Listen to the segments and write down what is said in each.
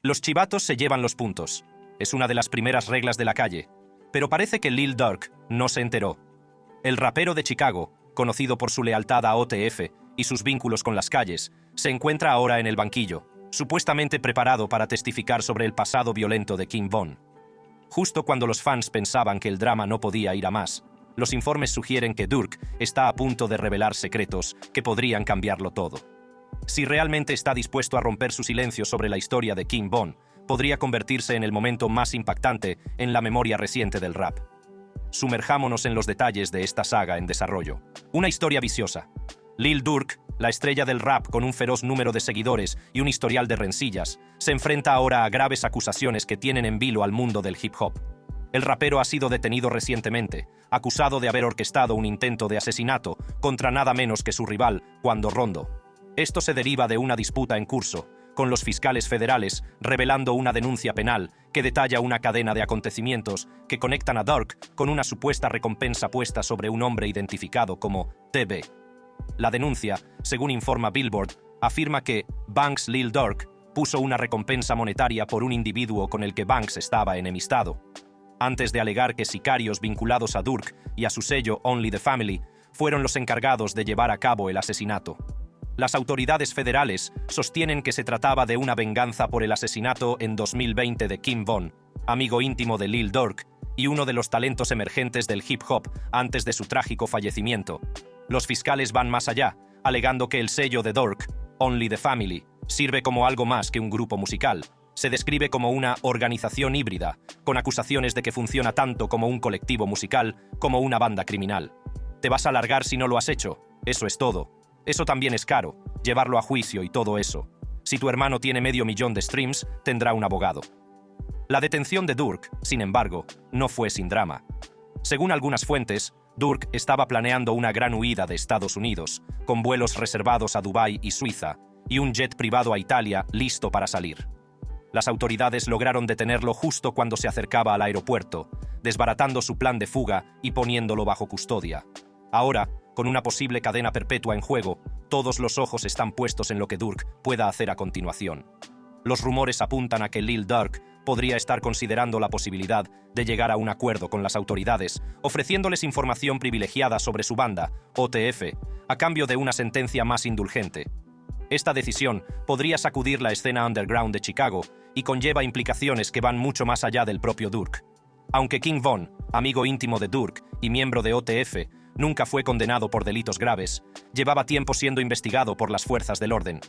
Los chivatos se llevan los puntos. Es una de las primeras reglas de la calle. Pero parece que Lil Durk no se enteró. El rapero de Chicago, conocido por su lealtad a OTF y sus vínculos con las calles, se encuentra ahora en el banquillo, supuestamente preparado para testificar sobre el pasado violento de King Von. Justo cuando los fans pensaban que el drama no podía ir a más, los informes sugieren que Durk está a punto de revelar secretos que podrían cambiarlo todo. Si realmente está dispuesto a romper su silencio sobre la historia de King Von, podría convertirse en el momento más impactante en la memoria reciente del rap. Sumerjámonos en los detalles de esta saga en desarrollo. Una historia viciosa. Lil Durk, la estrella del rap con un feroz número de seguidores y un historial de rencillas, se enfrenta ahora a graves acusaciones que tienen en vilo al mundo del hip hop. El rapero ha sido detenido recientemente, acusado de haber orquestado un intento de asesinato contra nada menos que su rival, Quando Rondo. Esto se deriva de una disputa en curso, con los fiscales federales revelando una denuncia penal que detalla una cadena de acontecimientos que conectan a Durk con una supuesta recompensa puesta sobre un hombre identificado como TB. La denuncia, según informa Billboard, afirma que Banks Lil Durk puso una recompensa monetaria por un individuo con el que Banks estaba enemistado, antes de alegar que sicarios vinculados a Durk y a su sello Only the Family fueron los encargados de llevar a cabo el asesinato. Las autoridades federales sostienen que se trataba de una venganza por el asesinato en 2020 de King Von, amigo íntimo de Lil Durk y uno de los talentos emergentes del hip hop antes de su trágico fallecimiento. Los fiscales van más allá, alegando que el sello de Durk, Only the Family, sirve como algo más que un grupo musical. Se describe como una organización híbrida, con acusaciones de que funciona tanto como un colectivo musical como una banda criminal. Te vas a largar si no lo has hecho, eso es todo. Eso también es caro, llevarlo a juicio y todo eso. Si tu hermano tiene 500.000 de streams, tendrá un abogado. La detención de Durk, sin embargo, no fue sin drama. Según algunas fuentes, Durk estaba planeando una gran huida de Estados Unidos, con vuelos reservados a Dubái y Suiza, y un jet privado a Italia listo para salir. Las autoridades lograron detenerlo justo cuando se acercaba al aeropuerto, desbaratando su plan de fuga y poniéndolo bajo custodia. Ahora, con una posible cadena perpetua en juego, todos los ojos están puestos en lo que Durk pueda hacer a continuación. Los rumores apuntan a que Lil Durk podría estar considerando la posibilidad de llegar a un acuerdo con las autoridades, ofreciéndoles información privilegiada sobre su banda, OTF, a cambio de una sentencia más indulgente. Esta decisión podría sacudir la escena underground de Chicago y conlleva implicaciones que van mucho más allá del propio Durk. Aunque King Von, amigo íntimo de Durk y miembro de OTF, nunca fue condenado por delitos graves, llevaba tiempo siendo investigado por las fuerzas del orden.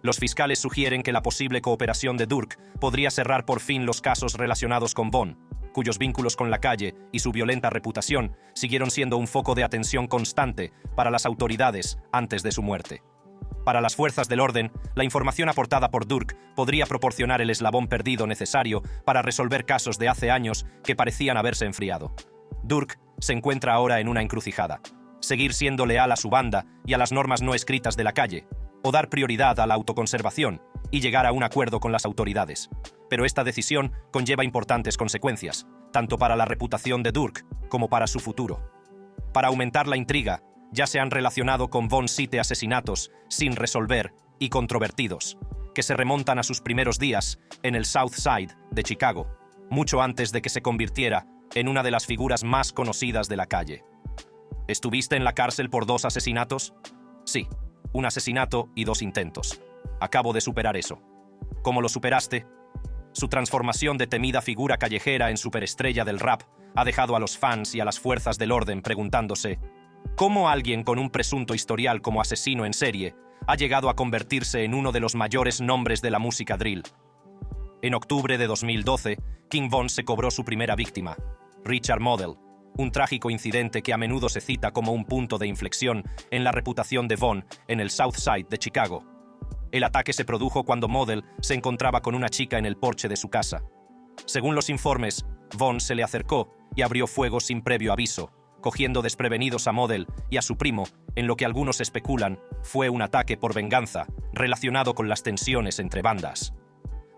Los fiscales sugieren que la posible cooperación de Durk podría cerrar por fin los casos relacionados con Von, cuyos vínculos con la calle y su violenta reputación siguieron siendo un foco de atención constante para las autoridades antes de su muerte. Para las fuerzas del orden, la información aportada por Durk podría proporcionar el eslabón perdido necesario para resolver casos de hace años que parecían haberse enfriado. Durk se encuentra ahora en una encrucijada: seguir siendo leal a su banda y a las normas no escritas de la calle, o dar prioridad a la autoconservación y llegar a un acuerdo con las autoridades. Pero esta decisión conlleva importantes consecuencias, tanto para la reputación de Durk como para su futuro. Para aumentar la intriga, ya se han relacionado con Von 7 asesinatos sin resolver y controvertidos, que se remontan a sus primeros días en el South Side de Chicago, mucho antes de que se convirtiera en una de las figuras más conocidas de la calle. ¿Estuviste en la cárcel por 2 asesinatos? Sí, un asesinato y 2 intentos. Acabo de superar eso. ¿Cómo lo superaste? Su transformación de temida figura callejera en superestrella del rap ha dejado a los fans y a las fuerzas del orden preguntándose: ¿cómo alguien con un presunto historial como asesino en serie ha llegado a convertirse en uno de los mayores nombres de la música drill? En octubre de 2012, King Von se cobró su primera víctima, Richard Modell, un trágico incidente que a menudo se cita como un punto de inflexión en la reputación de Von en el South Side de Chicago. El ataque se produjo cuando Modell se encontraba con una chica en el porche de su casa. Según los informes, Von se le acercó y abrió fuego sin previo aviso, cogiendo desprevenidos a Modell y a su primo en lo que algunos especulan fue un ataque por venganza relacionado con las tensiones entre bandas.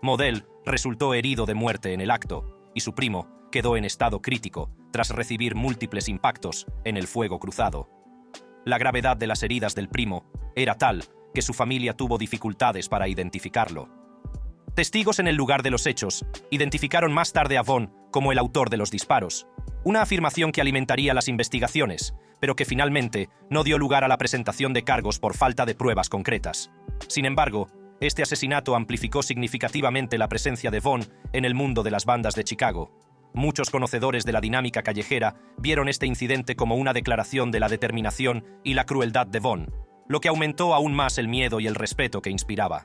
Modell resultó herido de muerte en el acto y su primo quedó en estado crítico tras recibir múltiples impactos en el fuego cruzado. La gravedad de las heridas del primo era tal que su familia tuvo dificultades para identificarlo. Testigos en el lugar de los hechos identificaron más tarde a Vaughn como el autor de los disparos, una afirmación que alimentaría las investigaciones, pero que finalmente no dio lugar a la presentación de cargos por falta de pruebas concretas. Sin embargo, este asesinato amplificó significativamente la presencia de Vaughn en el mundo de las bandas de Chicago. Muchos conocedores de la dinámica callejera vieron este incidente como una declaración de la determinación y la crueldad de Vaughn, lo que aumentó aún más el miedo y el respeto que inspiraba.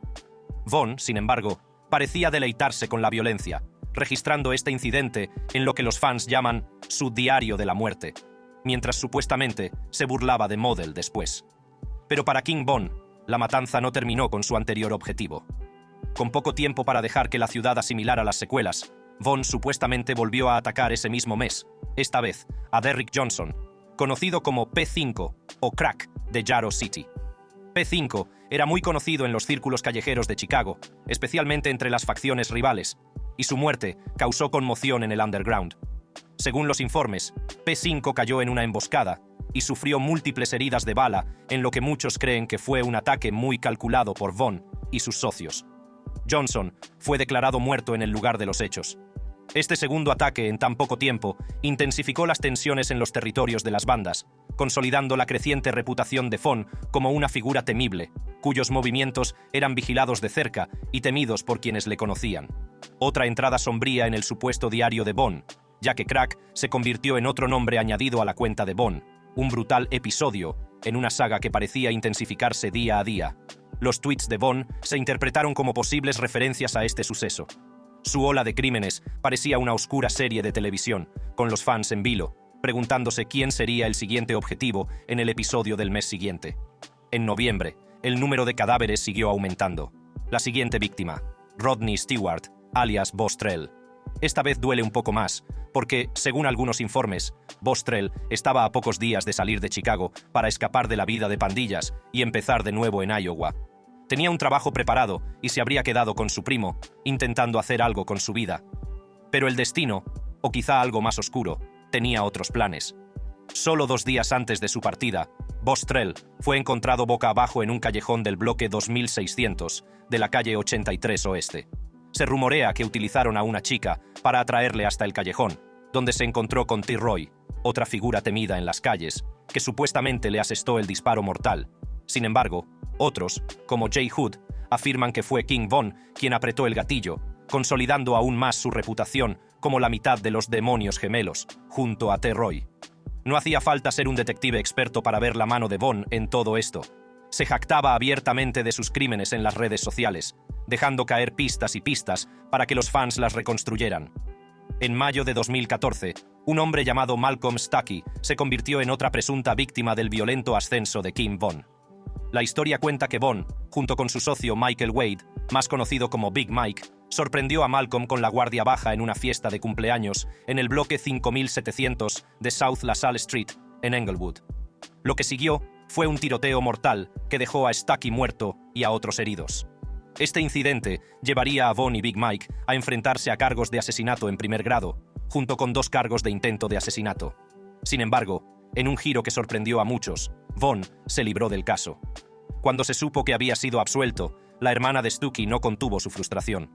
Vaughn, sin embargo, parecía deleitarse con la violencia, registrando este incidente en lo que los fans llaman su diario de la muerte, mientras supuestamente se burlaba de Model después. Pero para King Von, la matanza no terminó con su anterior objetivo. Con poco tiempo para dejar que la ciudad asimilara las secuelas, Von supuestamente volvió a atacar ese mismo mes, esta vez a Derrick Johnson, conocido como P5 o Crack de Yarrow City. P5 era muy conocido en los círculos callejeros de Chicago, especialmente entre las facciones rivales, y su muerte causó conmoción en el underground. Según los informes, P5 cayó en una emboscada y sufrió múltiples heridas de bala en lo que muchos creen que fue un ataque muy calculado por Von y sus socios. Johnson fue declarado muerto en el lugar de los hechos. Este segundo ataque en tan poco tiempo intensificó las tensiones en los territorios de las bandas, consolidando la creciente reputación de Von como una figura temible, cuyos movimientos eran vigilados de cerca y temidos por quienes le conocían. Otra entrada sombría en el supuesto diario de Von, ya que Crack se convirtió en otro nombre añadido a la cuenta de Von, un brutal episodio en una saga que parecía intensificarse día a día. Los tweets de Von se interpretaron como posibles referencias a este suceso. Su ola de crímenes parecía una oscura serie de televisión, con los fans en vilo, preguntándose quién sería el siguiente objetivo en el episodio del mes siguiente. En noviembre, el número de cadáveres siguió aumentando. La siguiente víctima, Rodney Stewart, alias Bostrel. Esta vez duele un poco más, porque, según algunos informes, Bostrel estaba a pocos días de salir de Chicago para escapar de la vida de pandillas y empezar de nuevo en Iowa. Tenía un trabajo preparado y se habría quedado con su primo, intentando hacer algo con su vida. Pero el destino, o quizá algo más oscuro, tenía otros planes. Solo 2 días antes de su partida, Bostrel fue encontrado boca abajo en un callejón del bloque 2600 de la calle 83 Oeste. Se rumorea que utilizaron a una chica para atraerle hasta el callejón, donde se encontró con T-Roy, otra figura temida en las calles, que supuestamente le asestó el disparo mortal. Sin embargo, otros, como Jay Hood, afirman que fue King Von quien apretó el gatillo, consolidando aún más su reputación como la mitad de los demonios gemelos, junto a T-Roy. No hacía falta ser un detective experto para ver la mano de Von en todo esto. Se jactaba abiertamente de sus crímenes en las redes sociales, dejando caer pistas y pistas para que los fans las reconstruyeran. En mayo de 2014, un hombre llamado Malcolm Stuckey se convirtió en otra presunta víctima del violento ascenso de King Von. La historia cuenta que Von, junto con su socio Michael Wade, más conocido como Big Mike, sorprendió a Malcolm con la guardia baja en una fiesta de cumpleaños en el bloque 5700 de South LaSalle Street, en Englewood. Lo que siguió fue un tiroteo mortal que dejó a Stuckey muerto y a otros heridos. Este incidente llevaría a Von y Big Mike a enfrentarse a cargos de asesinato en primer grado, junto con 2 cargos de intento de asesinato. Sin embargo, en un giro que sorprendió a muchos, Von se libró del caso. Cuando se supo que había sido absuelto, la hermana de Stuckey no contuvo su frustración.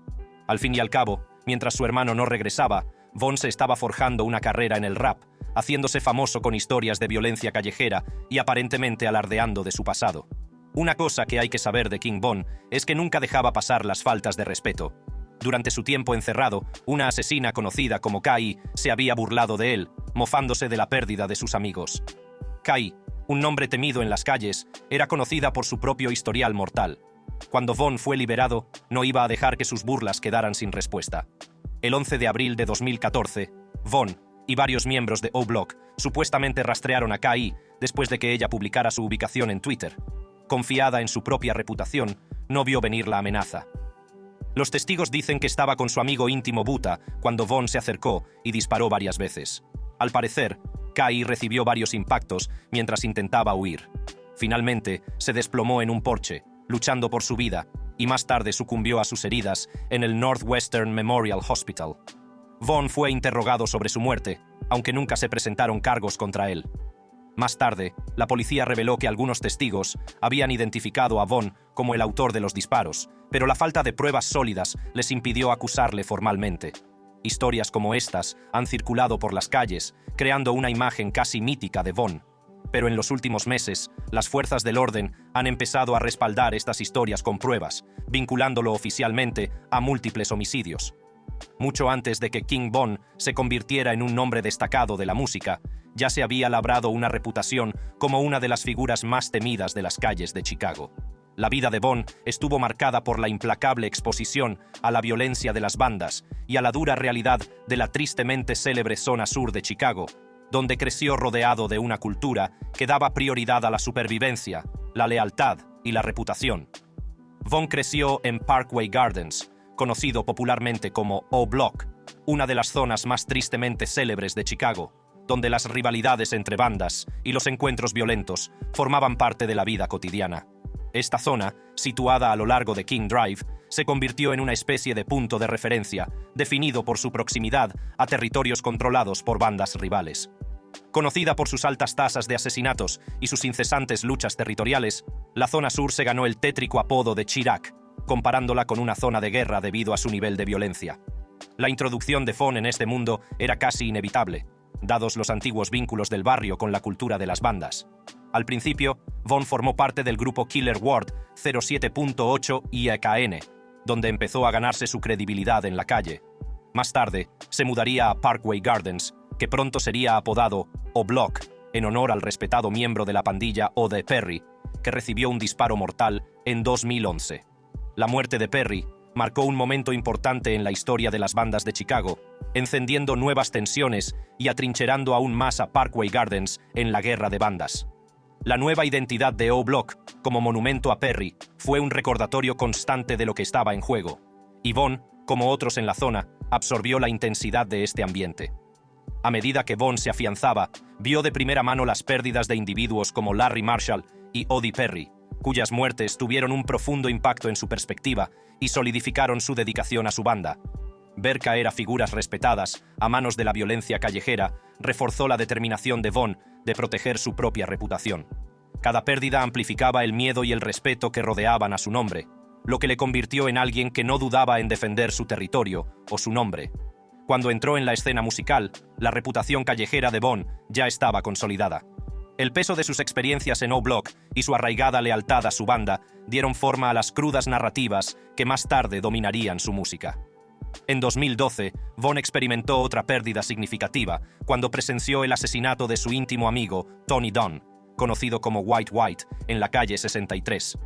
Al fin y al cabo, mientras su hermano no regresaba, Von se estaba forjando una carrera en el rap, haciéndose famoso con historias de violencia callejera y aparentemente alardeando de su pasado. Una cosa que hay que saber de King Von es que nunca dejaba pasar las faltas de respeto. Durante su tiempo encerrado, una asesina conocida como Kai se había burlado de él, mofándose de la pérdida de sus amigos. Kai, un nombre temido en las calles, era conocida por su propio historial mortal. Cuando Von fue liberado, no iba a dejar que sus burlas quedaran sin respuesta. El 11 de abril de 2014, Von y varios miembros de O-Block supuestamente rastrearon a Kai después de que ella publicara su ubicación en Twitter. Confiada en su propia reputación, no vio venir la amenaza. Los testigos dicen que estaba con su amigo íntimo Buta cuando Von se acercó y disparó varias veces. Al parecer, Kai recibió varios impactos mientras intentaba huir. Finalmente, se desplomó en un porche, luchando por su vida, y más tarde sucumbió a sus heridas en el Northwestern Memorial Hospital. Von fue interrogado sobre su muerte, aunque nunca se presentaron cargos contra él. Más tarde, la policía reveló que algunos testigos habían identificado a Von como el autor de los disparos, pero la falta de pruebas sólidas les impidió acusarle formalmente. Historias como estas han circulado por las calles, creando una imagen casi mítica de Von. Pero en los últimos meses, las fuerzas del orden han empezado a respaldar estas historias con pruebas, vinculándolo oficialmente a múltiples homicidios. Mucho antes de que King Von se convirtiera en un nombre destacado de la música, ya se había labrado una reputación como una de las figuras más temidas de las calles de Chicago. La vida de Von estuvo marcada por la implacable exposición a la violencia de las bandas y a la dura realidad de la tristemente célebre zona sur de Chicago, donde creció rodeado de una cultura que daba prioridad a la supervivencia, la lealtad y la reputación. Von creció en Parkway Gardens, conocido popularmente como O-Block, una de las zonas más tristemente célebres de Chicago, donde las rivalidades entre bandas y los encuentros violentos formaban parte de la vida cotidiana. Esta zona, situada a lo largo de King Drive, se convirtió en una especie de punto de referencia, definido por su proximidad a territorios controlados por bandas rivales. Conocida por sus altas tasas de asesinatos y sus incesantes luchas territoriales, la zona sur se ganó el tétrico apodo de Chirac, comparándola con una zona de guerra debido a su nivel de violencia. La introducción de Von en este mundo era casi inevitable, dados los antiguos vínculos del barrio con la cultura de las bandas. Al principio, Von formó parte del grupo Killer Ward 07.8 IEKN, donde empezó a ganarse su credibilidad en la calle. Más tarde, se mudaría a Parkway Gardens, que pronto sería apodado O-Block, en honor al respetado miembro de la pandilla O.D. Perry, que recibió un disparo mortal en 2011. La muerte de Perry marcó un momento importante en la historia de las bandas de Chicago, encendiendo nuevas tensiones y atrincherando aún más a Parkway Gardens en la guerra de bandas. La nueva identidad de O-Block, como monumento a Perry, fue un recordatorio constante de lo que estaba en juego, y Von, como otros en la zona, absorbió la intensidad de este ambiente. A medida que Von se afianzaba, vio de primera mano las pérdidas de individuos como Larry Marshall y O.D. Perry, cuyas muertes tuvieron un profundo impacto en su perspectiva y solidificaron su dedicación a su banda. Ver caer a figuras respetadas a manos de la violencia callejera reforzó la determinación de Von de proteger su propia reputación. Cada pérdida amplificaba el miedo y el respeto que rodeaban a su nombre, lo que le convirtió en alguien que no dudaba en defender su territorio o su nombre. Cuando entró en la escena musical, la reputación callejera de Von ya estaba consolidada. El peso de sus experiencias en O-Block y su arraigada lealtad a su banda dieron forma a las crudas narrativas que más tarde dominarían su música. En 2012, Von experimentó otra pérdida significativa cuando presenció el asesinato de su íntimo amigo, Tony Dunn, conocido como White White, en la calle 63.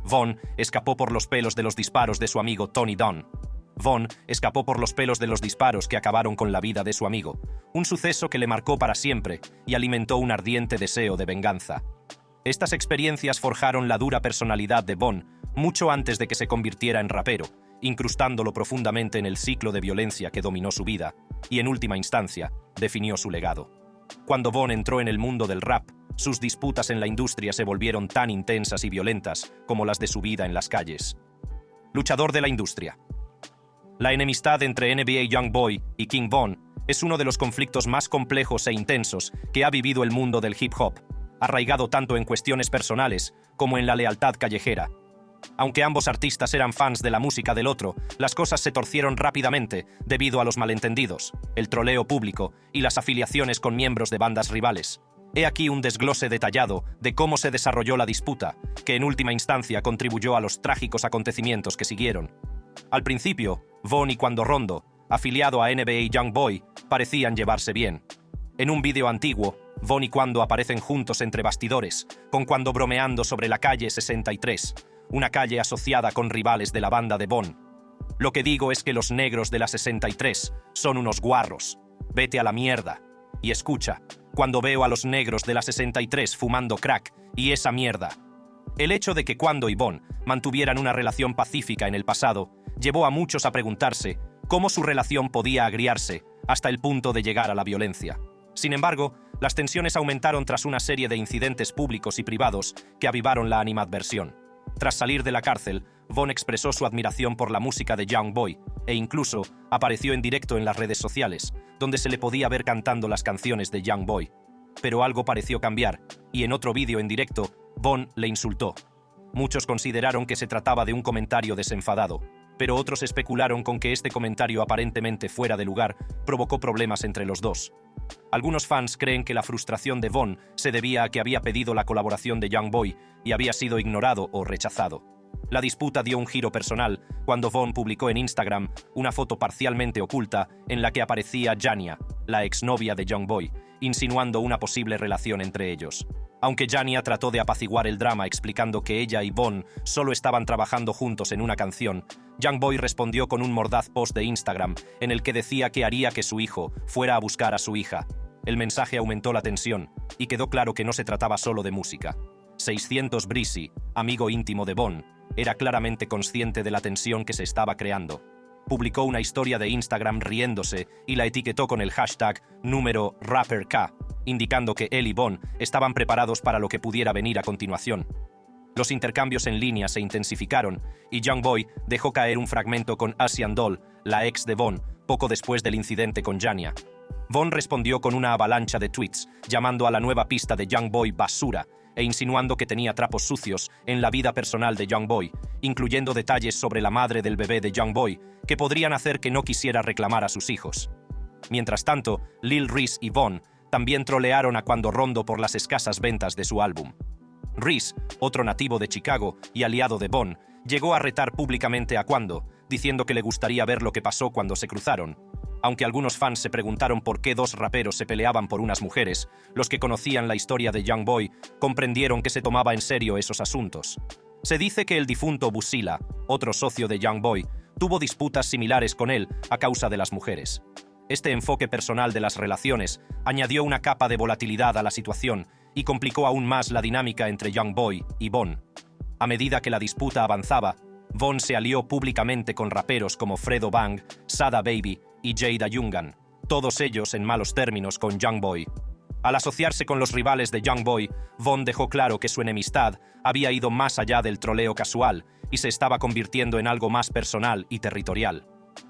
Von escapó por los pelos de los disparos de su amigo Tony Dunn. Von escapó por los pelos de los disparos que acabaron con la vida de su amigo, un suceso que le marcó para siempre y alimentó un ardiente deseo de venganza. Estas experiencias forjaron la dura personalidad de Von mucho antes de que se convirtiera en rapero, incrustándolo profundamente en el ciclo de violencia que dominó su vida y, en última instancia, definió su legado. Cuando Von entró en el mundo del rap, sus disputas en la industria se volvieron tan intensas y violentas como las de su vida en las calles. Luchador de la industria. La enemistad entre NBA Youngboy y King Von es uno de los conflictos más complejos e intensos que ha vivido el mundo del hip hop, arraigado tanto en cuestiones personales como en la lealtad callejera. Aunque ambos artistas eran fans de la música del otro, las cosas se torcieron rápidamente debido a los malentendidos, el troleo público y las afiliaciones con miembros de bandas rivales. He aquí un desglose detallado de cómo se desarrolló la disputa, que en última instancia contribuyó a los trágicos acontecimientos que siguieron. Al principio, Von y Quando Rondo, afiliado a NBA Youngboy, parecían llevarse bien. En un vídeo antiguo, Von y Quando aparecen juntos entre bastidores, con Quando bromeando sobre la calle 63, una calle asociada con rivales de la banda de Von. Lo que digo es que los negros de la 63 son unos guarros. Vete a la mierda. Y escucha, cuando veo a los negros de la 63 fumando crack y esa mierda. El hecho de que Quando y Von mantuvieran una relación pacífica en el pasado llevó a muchos a preguntarse cómo su relación podía agriarse hasta el punto de llegar a la violencia. Sin embargo, las tensiones aumentaron tras una serie de incidentes públicos y privados que avivaron la animadversión. Tras salir de la cárcel, Von expresó su admiración por la música de Youngboy e incluso apareció en directo en las redes sociales, donde se le podía ver cantando las canciones de Youngboy. pero algo pareció cambiar, y en otro vídeo en directo, Von le insultó. Muchos consideraron que se trataba de un comentario desenfadado, pero otros especularon con que este comentario aparentemente fuera de lugar provocó problemas entre los dos. Algunos fans creen que la frustración de Von se debía a que había pedido la colaboración de Youngboy y había sido ignorado o rechazado. La disputa dio un giro personal cuando Von publicó en Instagram una foto parcialmente oculta en la que aparecía Jania, la exnovia de Youngboy, insinuando una posible relación entre ellos. Aunque Jania trató de apaciguar el drama explicando que ella y Von solo estaban trabajando juntos en una canción, Youngboy respondió con un mordaz post de Instagram en el que decía que haría que su hijo fuera a buscar a su hija. El mensaje aumentó la tensión y quedó claro que no se trataba solo de música. 600 Breezy, amigo íntimo de Von, era claramente consciente de la tensión que se estaba creando. Publicó una historia de Instagram riéndose y la etiquetó con el hashtag número #RapperK, indicando que él y Von estaban preparados para lo que pudiera venir a continuación. Los intercambios en línea se intensificaron y Youngboy dejó caer un fragmento con Asian Doll, la ex de Von, poco después del incidente con Jania. Von respondió con una avalancha de tweets, llamando a la nueva pista de Youngboy basura e insinuando que tenía trapos sucios en la vida personal de Youngboy, incluyendo detalles sobre la madre del bebé de Youngboy que podrían hacer que no quisiera reclamar a sus hijos. Mientras tanto, Lil Reese y Von también trolearon a Quando Rondo por las escasas ventas de su álbum. Reese, otro nativo de Chicago y aliado de Von, llegó a retar públicamente a Quando, diciendo que le gustaría ver lo que pasó cuando se cruzaron. Aunque algunos fans se preguntaron por qué dos raperos se peleaban por unas mujeres, los que conocían la historia de Youngboy comprendieron que se tomaba en serio esos asuntos. Se dice que el difunto Busila, otro socio de Youngboy, tuvo disputas similares con él a causa de las mujeres. Este enfoque personal de las relaciones añadió una capa de volatilidad a la situación y complicó aún más la dinámica entre Youngboy y Von. A medida que la disputa avanzaba, Von se alió públicamente con raperos como Fredo Bang, Sada Baby y Jada Yungan, todos ellos en malos términos con Youngboy. Al asociarse con los rivales de Youngboy, Von dejó claro que su enemistad había ido más allá del troleo casual y se estaba convirtiendo en algo más personal y territorial.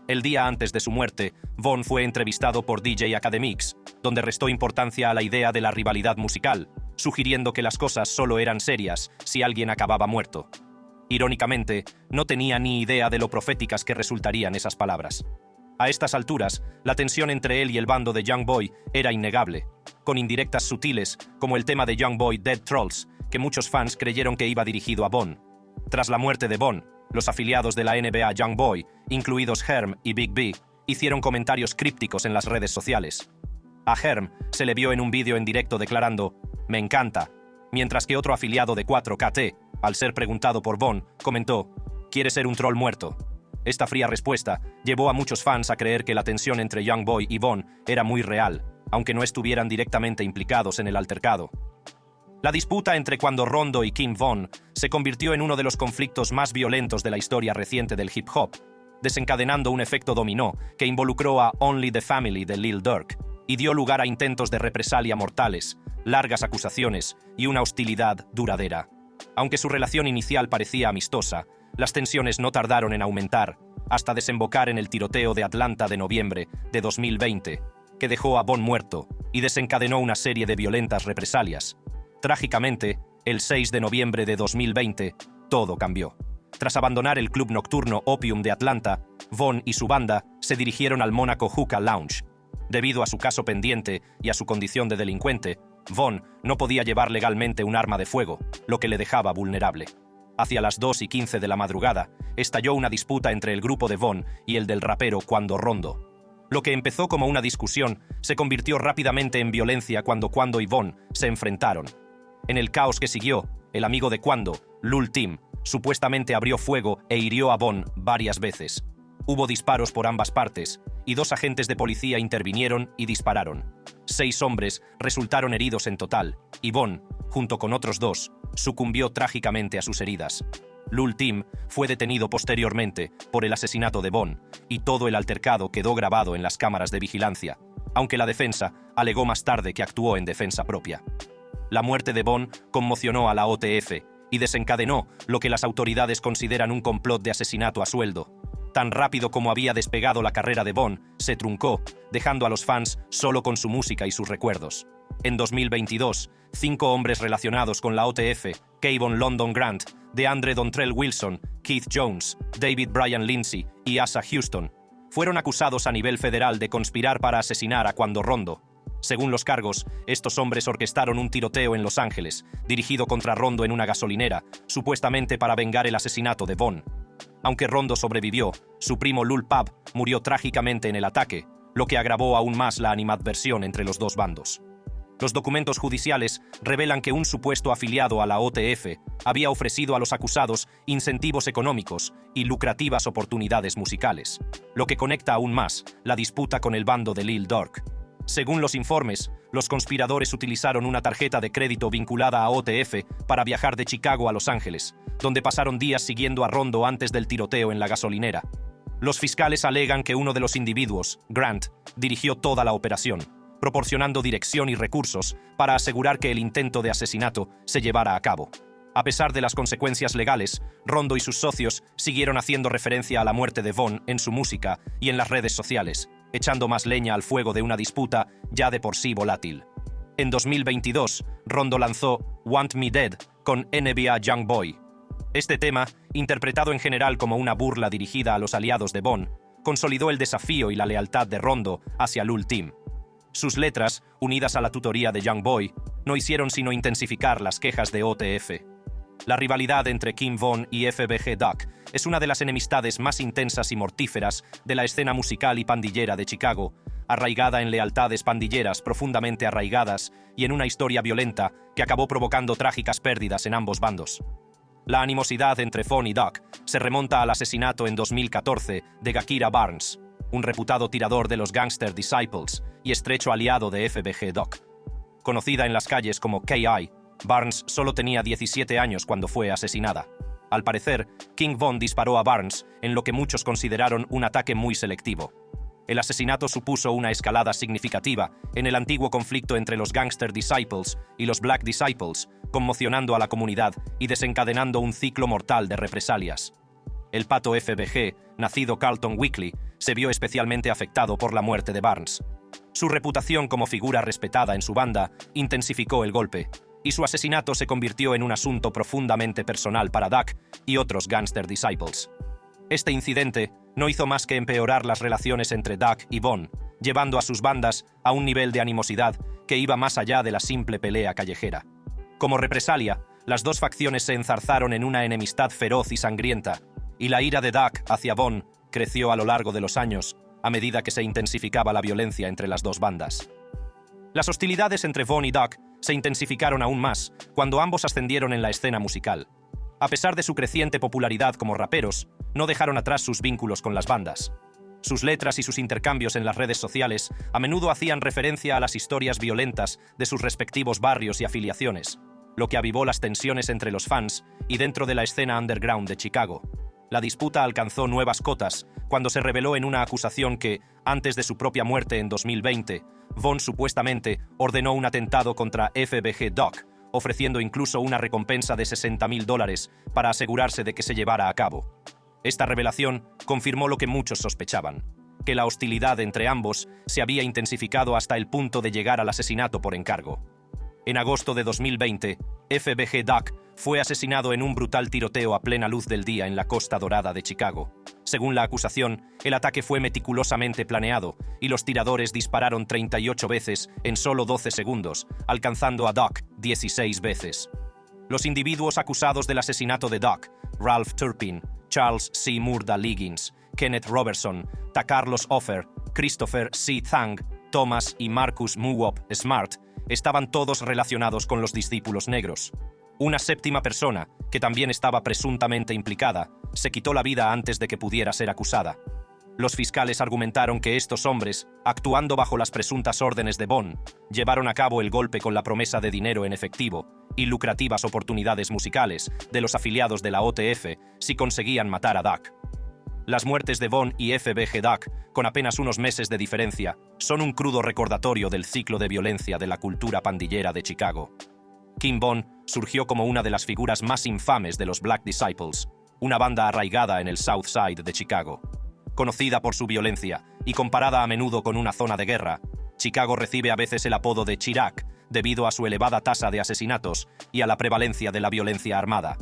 El día antes de su muerte, Von fue entrevistado por DJ Academics, donde restó importancia a la idea de la rivalidad musical, sugiriendo que las cosas solo eran serias si alguien acababa muerto. Irónicamente, no tenía ni idea de lo proféticas que resultarían esas palabras. A estas alturas, la tensión entre él y el bando de Youngboy era innegable, con indirectas sutiles como el tema de Youngboy Dead Trolls, que muchos fans creyeron que iba dirigido a Von. Tras la muerte de Von, los afiliados de la NBA Youngboy, incluidos Herm y Big B, hicieron comentarios crípticos en las redes sociales. A Herm se le vio en un vídeo en directo declarando «Me encanta», mientras que otro afiliado de 4KT, al ser preguntado por Von, comentó «¿Quiere ser un troll muerto?». Esta fría respuesta llevó a muchos fans a creer que la tensión entre Youngboy y Von era muy real, aunque no estuvieran directamente implicados en el altercado. La disputa entre Quando Rondo y King Von se convirtió en uno de los conflictos más violentos de la historia reciente del hip hop, desencadenando un efecto dominó que involucró a Only the Family de Lil Durk y dio lugar a intentos de represalia mortales, largas acusaciones y una hostilidad duradera. Aunque su relación inicial parecía amistosa, las tensiones no tardaron en aumentar, hasta desembocar en el tiroteo de Atlanta de noviembre de 2020, que dejó a Von muerto y desencadenó una serie de violentas represalias. Trágicamente, el 6 de noviembre de 2020, todo cambió. Tras abandonar el club nocturno Opium de Atlanta, Von y su banda se dirigieron al Monaco Hookah Lounge. Debido a su caso pendiente y a su condición de delincuente, Von no podía llevar legalmente un arma de fuego, lo que le dejaba vulnerable. Hacia las 2:15 de la madrugada, estalló una disputa entre el grupo de Von y el del rapero Quando Rondo. Lo que empezó como una discusión se convirtió rápidamente en violencia cuando Quando y Von se enfrentaron. En el caos que siguió, el amigo de Quando, Lul Tim, supuestamente abrió fuego e hirió a Von varias veces. Hubo disparos por ambas partes, y 2 agentes de policía intervinieron y dispararon. 6 hombres resultaron heridos en total, y Von, junto con otros 2, sucumbió trágicamente a sus heridas. Lul Tim fue detenido posteriormente por el asesinato de Von, y todo el altercado quedó grabado en las cámaras de vigilancia, aunque la defensa alegó más tarde que actuó en defensa propia. La muerte de Von conmocionó a la OTF y desencadenó lo que las autoridades consideran un complot de asesinato a sueldo. Tan rápido como había despegado la carrera de Von, se truncó, dejando a los fans solo con su música y sus recuerdos. En 2022, 5 hombres relacionados con la OTF, Kayvon London Grant, DeAndre Dontrell Wilson, Keith Jones, David Bryan Lindsay y Asa Houston, fueron acusados a nivel federal de conspirar para asesinar a Quando Rondo. Según los cargos, estos hombres orquestaron un tiroteo en Los Ángeles, dirigido contra Rondo en una gasolinera, supuestamente para vengar el asesinato de Von. Aunque Rondo sobrevivió, su primo Lul Pab murió trágicamente en el ataque, lo que agravó aún más la animadversión entre los dos bandos. Los documentos judiciales revelan que un supuesto afiliado a la OTF había ofrecido a los acusados incentivos económicos y lucrativas oportunidades musicales, lo que conecta aún más la disputa con el bando de Lil Durk. Según los informes, los conspiradores utilizaron una tarjeta de crédito vinculada a OTF para viajar de Chicago a Los Ángeles, donde pasaron días siguiendo a Rondo antes del tiroteo en la gasolinera. Los fiscales alegan que uno de los individuos, Grant, dirigió toda la operación, proporcionando dirección y recursos para asegurar que el intento de asesinato se llevara a cabo. A pesar de las consecuencias legales, Rondo y sus socios siguieron haciendo referencia a la muerte de Von en su música y en las redes sociales, echando más leña al fuego de una disputa ya de por sí volátil. En 2022, Rondo lanzó Want Me Dead con NBA Youngboy. Este tema, interpretado en general como una burla dirigida a los aliados de Von, consolidó el desafío y la lealtad de Rondo hacia Lul Team. Sus letras, unidas a la tutoría de Youngboy, no hicieron sino intensificar las quejas de OTF. La rivalidad entre King Von y FBG Duck es una de las enemistades más intensas y mortíferas de la escena musical y pandillera de Chicago, arraigada en lealtades pandilleras profundamente arraigadas y en una historia violenta que acabó provocando trágicas pérdidas en ambos bandos. La animosidad entre Von y Duck se remonta al asesinato en 2014 de Gakira Barnes, un reputado tirador de los Gangster Disciples y estrecho aliado de FBG Duck. Conocida en las calles como K.I., Barnes solo tenía 17 años cuando fue asesinada. Al parecer, King Von disparó a Barnes en lo que muchos consideraron un ataque muy selectivo. El asesinato supuso una escalada significativa en el antiguo conflicto entre los Gangster Disciples y los Black Disciples, conmocionando a la comunidad y desencadenando un ciclo mortal de represalias. El pato FBG, nacido Carlton Weekly, se vio especialmente afectado por la muerte de Barnes. Su reputación como figura respetada en su banda intensificó el golpe, y su asesinato se convirtió en un asunto profundamente personal para Duck y otros Gangster Disciples. Este incidente no hizo más que empeorar las relaciones entre Duck y Von, llevando a sus bandas a un nivel de animosidad que iba más allá de la simple pelea callejera. Como represalia, las dos facciones se enzarzaron en una enemistad feroz y sangrienta, y la ira de Duck hacia Von creció a lo largo de los años, a medida que se intensificaba la violencia entre las dos bandas. Las hostilidades entre Von y Duck se intensificaron aún más cuando ambos ascendieron en la escena musical. A pesar de su creciente popularidad como raperos, no dejaron atrás sus vínculos con las bandas. Sus letras y sus intercambios en las redes sociales a menudo hacían referencia a las historias violentas de sus respectivos barrios y afiliaciones, lo que avivó las tensiones entre los fans y dentro de la escena underground de Chicago. La disputa alcanzó nuevas cotas cuando se reveló en una acusación que, antes de su propia muerte en 2020, Von supuestamente ordenó un atentado contra FBG Duck, ofreciendo incluso una recompensa de $60,000 para asegurarse de que se llevara a cabo. Esta revelación confirmó lo que muchos sospechaban, que la hostilidad entre ambos se había intensificado hasta el punto de llegar al asesinato por encargo. En agosto de 2020, FBG Duck fue asesinado en un brutal tiroteo a plena luz del día en la Costa Dorada de Chicago. Según la acusación, el ataque fue meticulosamente planeado y los tiradores dispararon 38 veces en solo 12 segundos, alcanzando a Duck 16 veces. Los individuos acusados del asesinato de Duck, Ralph Turpin, Charles C. Murda Liggins, Kenneth Robertson, Tacarlos Offer, Christopher C. Thang, Thomas y Marcus Muwop Smart, estaban todos relacionados con los discípulos negros. Una séptima persona, que también estaba presuntamente implicada, se quitó la vida antes de que pudiera ser acusada. Los fiscales argumentaron que estos hombres, actuando bajo las presuntas órdenes de Von, llevaron a cabo el golpe con la promesa de dinero en efectivo y lucrativas oportunidades musicales de los afiliados de la OTF si conseguían matar a Duck. Las muertes de Von y FBG Duck, con apenas unos meses de diferencia, son un crudo recordatorio del ciclo de violencia de la cultura pandillera de Chicago. King Von surgió como una de las figuras más infames de los Black Disciples, una banda arraigada en el South Side de Chicago. Conocida por su violencia y comparada a menudo con una zona de guerra, Chicago recibe a veces el apodo de Chirac debido a su elevada tasa de asesinatos y a la prevalencia de la violencia armada.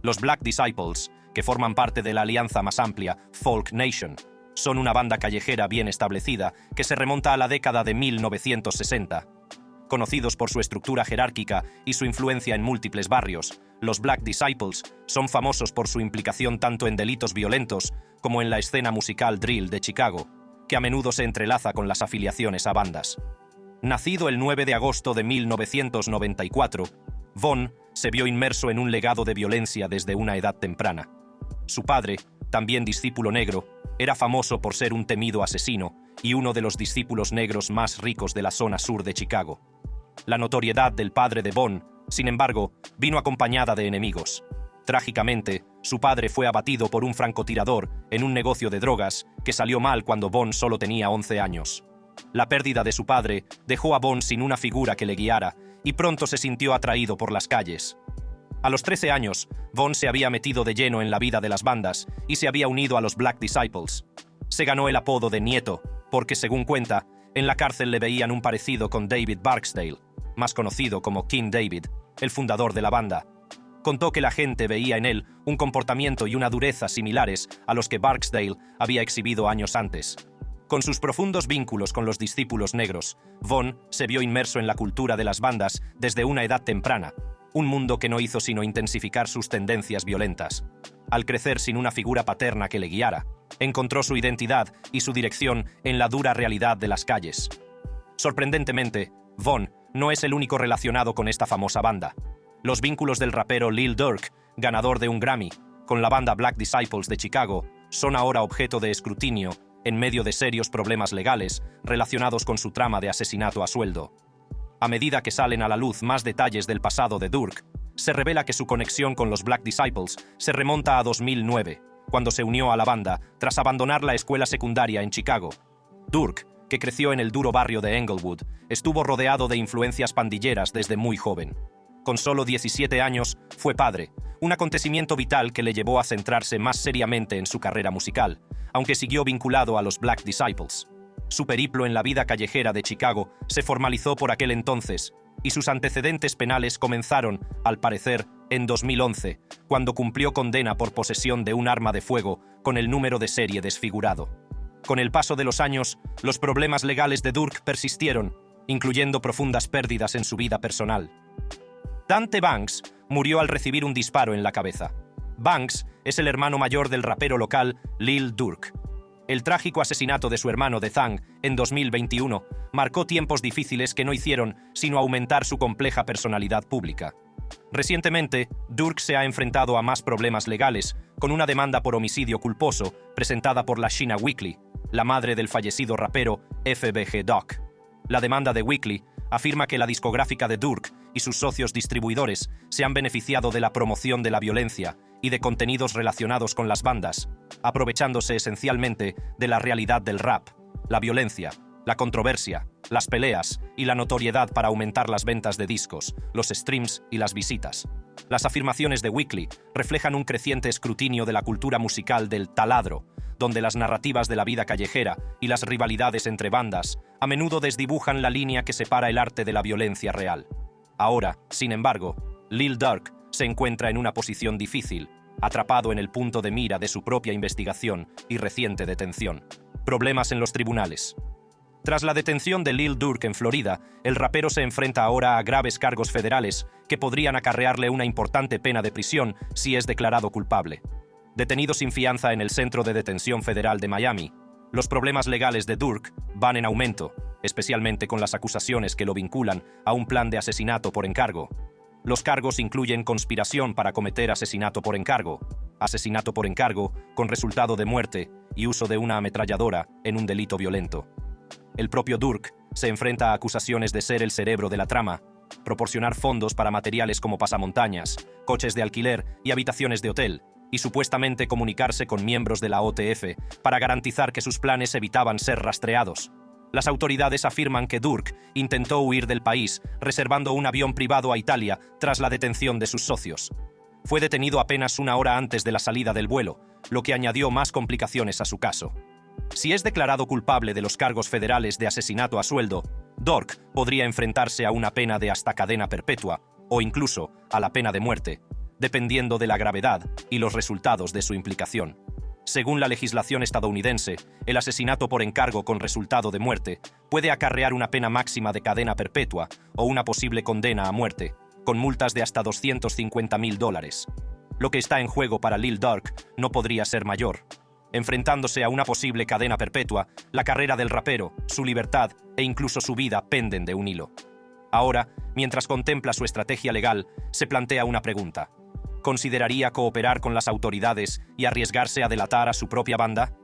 Los Black Disciples, que forman parte de la alianza más amplia, Folk Nation, son una banda callejera bien establecida que se remonta a la década de 1960. Conocidos por su estructura jerárquica y su influencia en múltiples barrios, los Black Disciples son famosos por su implicación tanto en delitos violentos como en la escena musical drill de Chicago, que a menudo se entrelaza con las afiliaciones a bandas. Nacido el 9 de agosto de 1994, Von se vio inmerso en un legado de violencia desde una edad temprana. Su padre, también discípulo negro, era famoso por ser un temido asesino y uno de los discípulos negros más ricos de la zona sur de Chicago. La notoriedad del padre de Von, sin embargo, vino acompañada de enemigos. Trágicamente, su padre fue abatido por un francotirador en un negocio de drogas que salió mal cuando Von solo tenía 11 años. La pérdida de su padre dejó a Von sin una figura que le guiara y pronto se sintió atraído por las calles. A los 13 años, Von se había metido de lleno en la vida de las bandas y se había unido a los Black Disciples. Se ganó el apodo de Nieto, porque, según cuenta, en la cárcel le veían un parecido con David Barksdale, más conocido como King David, el fundador de la banda. Contó que la gente veía en él un comportamiento y una dureza similares a los que Barksdale había exhibido años antes. Con sus profundos vínculos con los discípulos negros, Von se vio inmerso en la cultura de las bandas desde una edad temprana, un mundo que no hizo sino intensificar sus tendencias violentas. Al crecer sin una figura paterna que le guiara, encontró su identidad y su dirección en la dura realidad de las calles. Sorprendentemente, Von no es el único relacionado con esta famosa banda. Los vínculos del rapero Lil Durk, ganador de un Grammy, con la banda Black Disciples de Chicago, son ahora objeto de escrutinio en medio de serios problemas legales relacionados con su trama de asesinato a sueldo. A medida que salen a la luz más detalles del pasado de Durk, se revela que su conexión con los Black Disciples se remonta a 2009, cuando se unió a la banda tras abandonar la escuela secundaria en Chicago. Durk, que creció en el duro barrio de Englewood, estuvo rodeado de influencias pandilleras desde muy joven. Con solo 17 años, fue padre, un acontecimiento vital que le llevó a centrarse más seriamente en su carrera musical, aunque siguió vinculado a los Black Disciples. Su periplo en la vida callejera de Chicago se formalizó por aquel entonces, y sus antecedentes penales comenzaron, al parecer, en 2011, cuando cumplió condena por posesión de un arma de fuego con el número de serie desfigurado. Con el paso de los años, los problemas legales de Durk persistieron, incluyendo profundas pérdidas en su vida personal. Dante Banks murió al recibir un disparo en la cabeza. Banks es el hermano mayor del rapero local Lil Durk. El trágico asesinato de su hermano The Thang en 2021 marcó tiempos difíciles que no hicieron sino aumentar su compleja personalidad pública. Recientemente, Durk se ha enfrentado a más problemas legales, con una demanda por homicidio culposo presentada por la Sheena Weekly, la madre del fallecido rapero FBG Doc. La demanda de Weekly afirma que la discográfica de Durk y sus socios distribuidores se han beneficiado de la promoción de la violencia y de contenidos relacionados con las bandas, aprovechándose esencialmente de la realidad del rap, la violencia, la controversia, las peleas y la notoriedad para aumentar las ventas de discos, los streams y las visitas. Las afirmaciones de Weekly reflejan un creciente escrutinio de la cultura musical del taladro, donde las narrativas de la vida callejera y las rivalidades entre bandas a menudo desdibujan la línea que separa el arte de la violencia real. Ahora, sin embargo, Lil Durk se encuentra en una posición difícil, atrapado en el punto de mira de su propia investigación y reciente detención. Problemas en los tribunales. Tras la detención de Lil Durk en Florida, el rapero se enfrenta ahora a graves cargos federales que podrían acarrearle una importante pena de prisión si es declarado culpable. Detenido sin fianza en el Centro de Detención Federal de Miami, los problemas legales de Durk van en aumento, especialmente con las acusaciones que lo vinculan a un plan de asesinato por encargo. Los cargos incluyen conspiración para cometer asesinato por encargo con resultado de muerte y uso de una ametralladora en un delito violento. El propio Durk se enfrenta a acusaciones de ser el cerebro de la trama, proporcionar fondos para materiales como pasamontañas, coches de alquiler y habitaciones de hotel, y supuestamente comunicarse con miembros de la OTF para garantizar que sus planes evitaban ser rastreados. Las autoridades afirman que Durk intentó huir del país, reservando un avión privado a Italia tras la detención de sus socios. Fue detenido apenas una hora antes de la salida del vuelo, lo que añadió más complicaciones a su caso. Si es declarado culpable de los cargos federales de asesinato a sueldo, Dork podría enfrentarse a una pena de hasta cadena perpetua o incluso a la pena de muerte, dependiendo de la gravedad y los resultados de su implicación. Según la legislación estadounidense, el asesinato por encargo con resultado de muerte puede acarrear una pena máxima de cadena perpetua o una posible condena a muerte, con multas de hasta $250,000. Lo que está en juego para Lil Durk no podría ser mayor. Enfrentándose a una posible cadena perpetua, la carrera del rapero, su libertad e incluso su vida penden de un hilo. Ahora, mientras contempla su estrategia legal, se plantea una pregunta. ¿Consideraría cooperar con las autoridades y arriesgarse a delatar a su propia banda?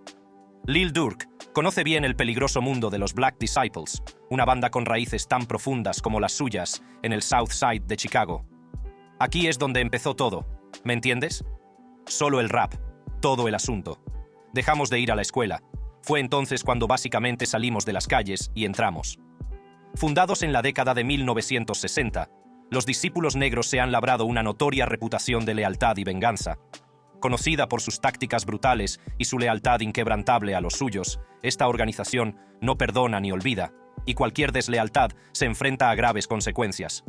Lil Durk conoce bien el peligroso mundo de los Black Disciples, una banda con raíces tan profundas como las suyas en el South Side de Chicago. Aquí es donde empezó todo, ¿me entiendes? Solo el rap, todo el asunto. Dejamos de ir a la escuela. Fue entonces cuando básicamente salimos de las calles y entramos. Fundados en la década de 1960, los discípulos negros se han labrado una notoria reputación de lealtad y venganza. Conocida por sus tácticas brutales y su lealtad inquebrantable a los suyos, esta organización no perdona ni olvida, y cualquier deslealtad se enfrenta a graves consecuencias.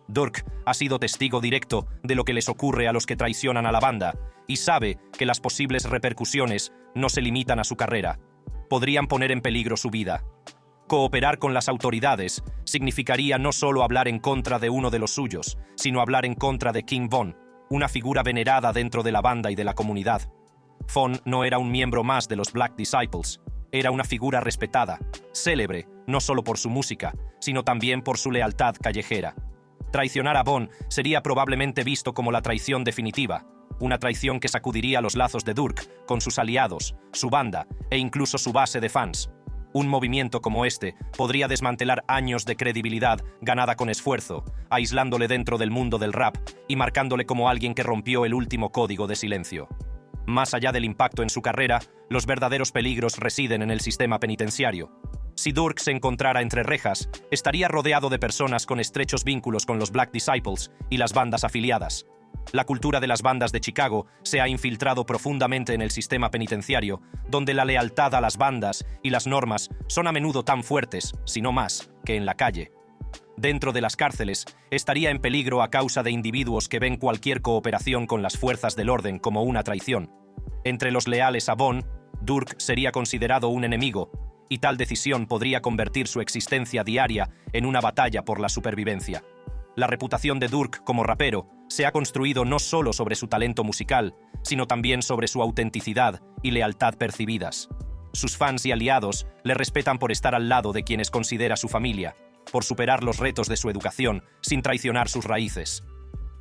Durk ha sido testigo directo de lo que les ocurre a los que traicionan a la banda y sabe que las posibles repercusiones no se limitan a su carrera. Podrían poner en peligro su vida. Cooperar con las autoridades significaría no solo hablar en contra de uno de los suyos, sino hablar en contra de King Von, una figura venerada dentro de la banda y de la comunidad. Von no era un miembro más de los Black Disciples, era una figura respetada, célebre, no solo por su música, sino también por su lealtad callejera. Traicionar a Von sería probablemente visto como la traición definitiva, una traición que sacudiría los lazos de Durk con sus aliados, su banda e incluso su base de fans. Un movimiento como este podría desmantelar años de credibilidad ganada con esfuerzo, aislándole dentro del mundo del rap y marcándole como alguien que rompió el último código de silencio. Más allá del impacto en su carrera, los verdaderos peligros residen en el sistema penitenciario. Si Durk se encontrara entre rejas, estaría rodeado de personas con estrechos vínculos con los Black Disciples y las bandas afiliadas. La cultura de las bandas de Chicago se ha infiltrado profundamente en el sistema penitenciario, donde la lealtad a las bandas y las normas son a menudo tan fuertes, si no más, que en la calle. Dentro de las cárceles, estaría en peligro a causa de individuos que ven cualquier cooperación con las fuerzas del orden como una traición. Entre los leales a Von, Durk sería considerado un enemigo, y tal decisión podría convertir su existencia diaria en una batalla por la supervivencia. La reputación de Durk como rapero se ha construido no solo sobre su talento musical, sino también sobre su autenticidad y lealtad percibidas. Sus fans y aliados le respetan por estar al lado de quienes considera su familia, por superar los retos de su educación sin traicionar sus raíces.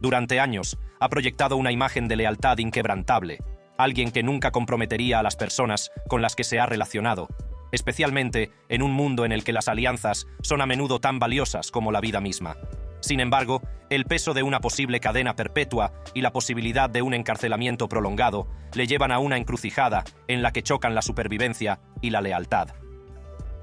Durante años, ha proyectado una imagen de lealtad inquebrantable, alguien que nunca comprometería a las personas con las que se ha relacionado, especialmente en un mundo en el que las alianzas son a menudo tan valiosas como la vida misma. Sin embargo, el peso de una posible cadena perpetua y la posibilidad de un encarcelamiento prolongado le llevan a una encrucijada en la que chocan la supervivencia y la lealtad.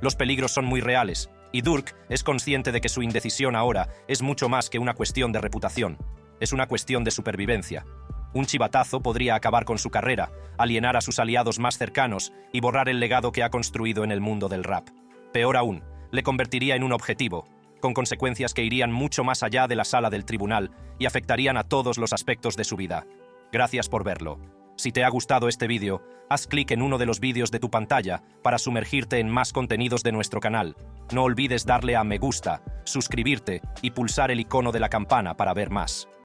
Los peligros son muy reales, y Durk es consciente de que su indecisión ahora es mucho más que una cuestión de reputación. Es una cuestión de supervivencia. Un chivatazo podría acabar con su carrera, alienar a sus aliados más cercanos y borrar el legado que ha construido en el mundo del rap. Peor aún, le convertiría en un objetivo, con consecuencias que irían mucho más allá de la sala del tribunal y afectarían a todos los aspectos de su vida. Gracias por verlo. Si te ha gustado este vídeo, haz clic en uno de los vídeos de tu pantalla para sumergirte en más contenidos de nuestro canal. No olvides darle a me gusta, suscribirte y pulsar el icono de la campana para ver más.